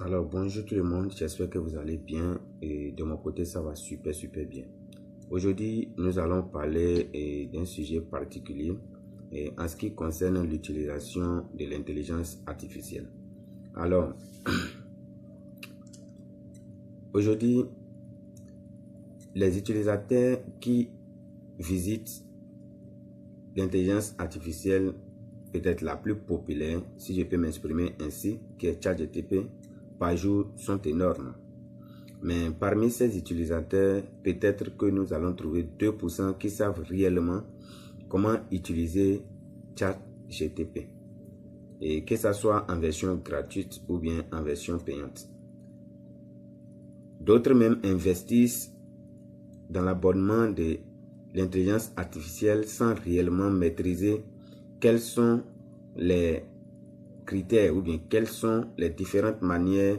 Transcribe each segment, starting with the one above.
Alors bonjour tout le monde, j'espère que vous allez bien et de mon côté ça va super bien. Aujourd'hui nous allons parler d'un sujet particulier en ce qui concerne l'utilisation de l'intelligence artificielle. Alors aujourd'hui les utilisateurs qui visitent l'intelligence artificielle peut-être la plus populaire, si je peux m'exprimer ainsi, qui est ChatGPT, par jour sont énormes. Mais parmi ces utilisateurs, peut-être que nous allons trouver 2% qui savent réellement comment utiliser ChatGPT. Et que ce soit en version gratuite ou bien en version payante. D'autres même investissent dans l'abonnement de l'intelligence artificielle sans réellement maîtriser quels sont les critères ou bien quelles sont les différentes manières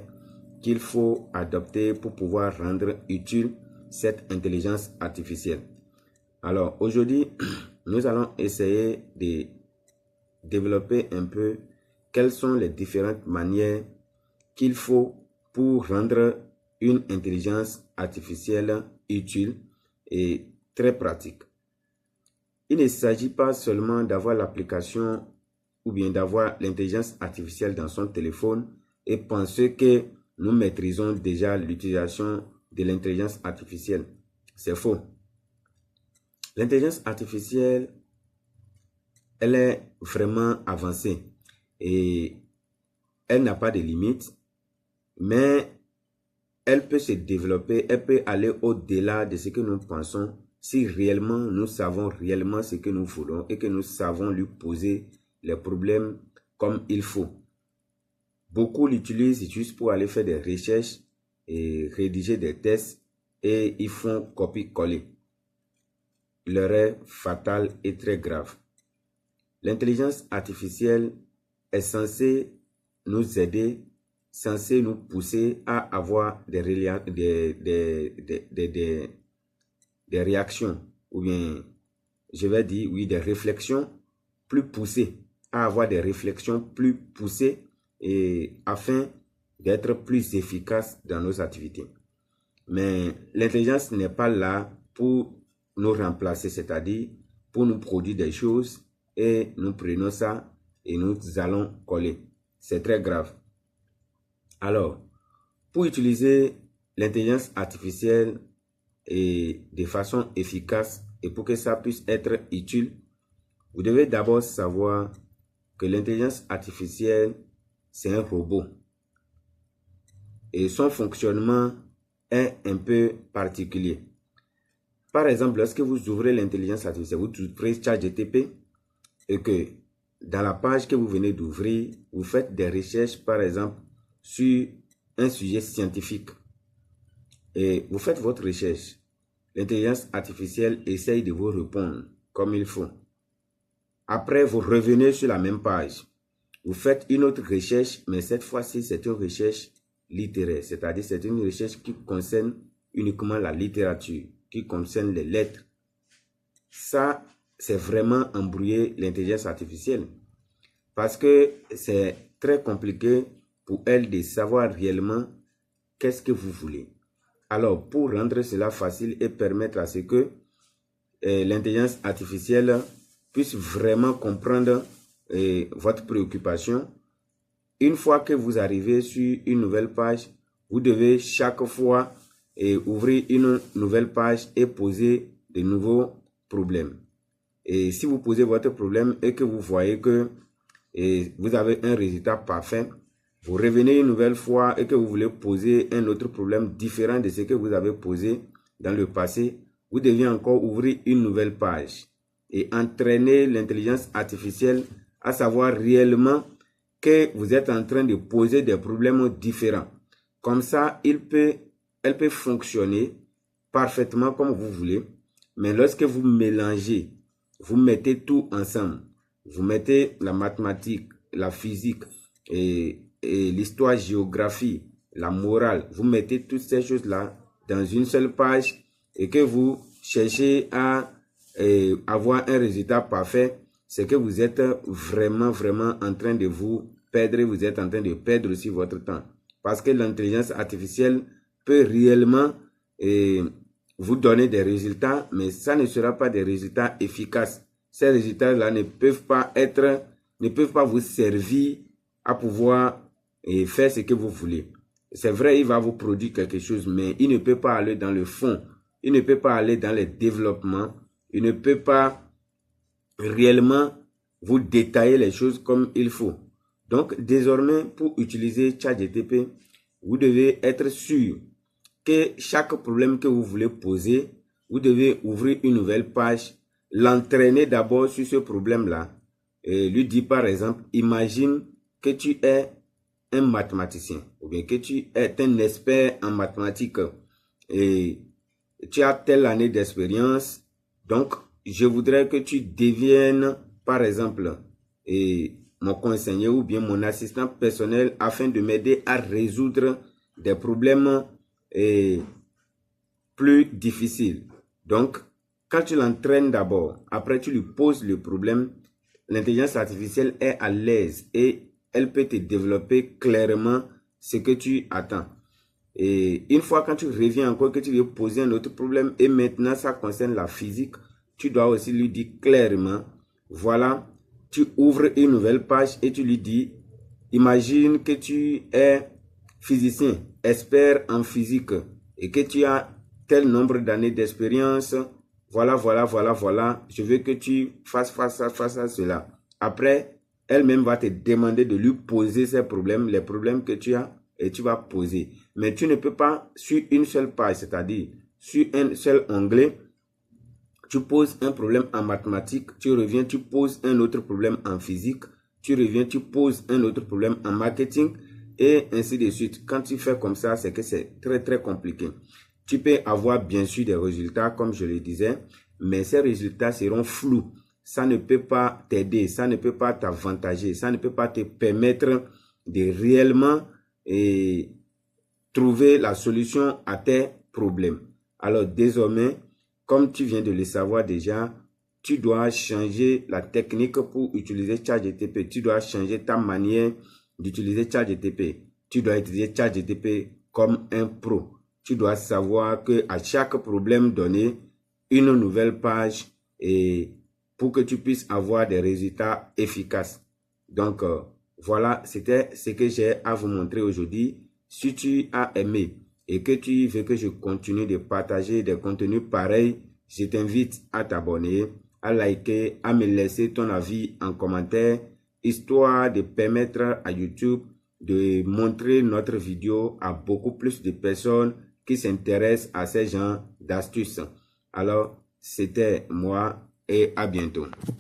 qu'il faut adopter pour pouvoir rendre utile cette intelligence artificielle. Alors aujourd'hui, nous allons essayer de développer un peu quelles sont les différentes manières qu'il faut pour rendre une intelligence artificielle utile et très pratique. Il ne s'agit pas seulement d'avoir l'application ou bien d'avoir l'intelligence artificielle dans son téléphone et penser que nous maîtrisons déjà l'utilisation de l'intelligence artificielle. C'est faux. L'intelligence artificielle, elle est vraiment avancée et elle n'a pas de limites, mais elle peut se développer, elle peut aller au-delà de ce que nous pensons si réellement nous savons réellement ce que nous voulons et que nous savons lui poser les problèmes comme il faut. Beaucoup l'utilisent juste pour aller faire des recherches et rédiger des tests et ils font copier-coller. L'erreur fatale est très grave. L'intelligence artificielle est censée nous aider, censée nous pousser à avoir des réactions ou bien, je vais dire, oui, des réflexions plus poussées, à avoir des réflexions plus poussées et afin d'être plus efficace dans nos activités. Mais l'intelligence n'est pas là pour nous remplacer, c'est-à-dire pour nous produire des choses et nous prenons ça et nous allons coller. C'est très grave. Alors, pour utiliser l'intelligence artificielle et de façon efficace et pour que ça puisse être utile, vous devez d'abord savoir que l'intelligence artificielle, c'est un robot. Et son fonctionnement est un peu particulier. Par exemple, lorsque vous ouvrez l'intelligence artificielle, vous ouvrez ChatGPT et que dans la page que vous venez d'ouvrir, vous faites des recherches, par exemple, sur un sujet scientifique. Et vous faites votre recherche. L'intelligence artificielle essaye de vous répondre comme il faut. Après, vous revenez sur la même page. Vous faites une autre recherche, mais cette fois-ci, c'est une recherche littéraire. C'est-à-dire, c'est une recherche qui concerne uniquement la littérature, qui concerne les lettres. Ça, c'est vraiment embrouiller l'intelligence artificielle. Parce que c'est très compliqué pour elle de savoir réellement qu'est-ce que vous voulez. Alors, pour rendre cela facile et permettre à ce que l'intelligence artificielle puisse vraiment comprendre votre préoccupation, une fois que vous arrivez sur une nouvelle page, vous devez chaque fois ouvrir une nouvelle page et poser de nouveaux problèmes. Et si vous posez votre problème et que vous voyez que vous avez un résultat parfait, vous revenez une nouvelle fois et que vous voulez poser un autre problème différent de ce que vous avez posé dans le passé, vous devez encore ouvrir une nouvelle page et entraîner l'intelligence artificielle à savoir réellement que vous êtes en train de poser des problèmes différents. Comme ça, elle peut fonctionner parfaitement comme vous voulez, mais lorsque vous mélangez, vous mettez tout ensemble, vous mettez la mathématique, la physique et l'histoire, géographie, la morale, vous mettez toutes ces choses-là dans une seule page et que vous cherchez à avoir un résultat parfait, c'est que vous êtes vraiment en train de vous perdre, vous êtes en train de perdre aussi votre temps. parce que l'intelligence artificielle peut réellement vous donner des résultats, mais ça ne sera pas des résultats efficaces. Ces résultats-là ne peuvent pas vous servir à pouvoir faire ce que vous voulez. C'est vrai, il va vous produire quelque chose, mais il ne peut pas aller dans le fond. Il ne peut pas aller dans le développement. Il ne peut pas réellement vous détailler les choses comme il faut. Donc, désormais, pour utiliser ChatGPT, vous devez être sûr que chaque problème que vous voulez poser, vous devez ouvrir une nouvelle page, l'entraîner d'abord sur ce problème-là. Et lui dire par exemple, imagine que tu es un mathématicien ou bien que tu es un expert en mathématiques et tu as telle année d'expérience. Donc, je voudrais que tu deviennes, par exemple, mon conseiller ou bien mon assistant personnel afin de m'aider à résoudre des problèmes plus difficiles. Donc, quand tu l'entraînes d'abord, après tu lui poses le problème, l'intelligence artificielle est à l'aise et elle peut te développer clairement ce que tu attends. Et une fois quand tu reviens encore que tu veux poser un autre problème et maintenant ça concerne la physique, tu dois aussi lui dire clairement, voilà, tu ouvres une nouvelle page et tu lui dis, imagine que tu es physicien, expert en physique et que tu as tel nombre d'années d'expérience, voilà, je veux que tu fasses face à cela. Après, elle-même va te demander de lui poser ces problèmes, les problèmes que tu as, et tu vas poser. Mais tu ne peux pas sur une seule page, c'est-à-dire sur un seul onglet, tu poses un problème en mathématiques, tu reviens, tu poses un autre problème en physique, tu reviens, tu poses un autre problème en marketing, et ainsi de suite. Quand tu fais comme ça, c'est que c'est très très compliqué. Tu peux avoir bien sûr des résultats, comme je le disais, mais ces résultats seront flous. Ça ne peut pas t'aider, ça ne peut pas t'avantager, ça ne peut pas te permettre de réellement trouver la solution à tes problèmes. Alors désormais, comme tu viens de le savoir déjà, tu dois changer la technique pour utiliser ChatGPT. Tu dois changer ta manière d'utiliser ChatGPT. Tu dois utiliser ChatGPT comme un pro. Tu dois savoir que à chaque problème donné, une nouvelle page et pour que tu puisses avoir des résultats efficaces. Donc, voilà, c'était ce que j'ai à vous montrer aujourd'hui. Si tu as aimé et que tu veux que je continue de partager des contenus pareils, je t'invite à t'abonner, à liker, à me laisser ton avis en commentaire, histoire de permettre à YouTube de montrer notre vidéo à beaucoup plus de personnes qui s'intéressent à ces genres d'astuces. Alors, c'était moi et à bientôt.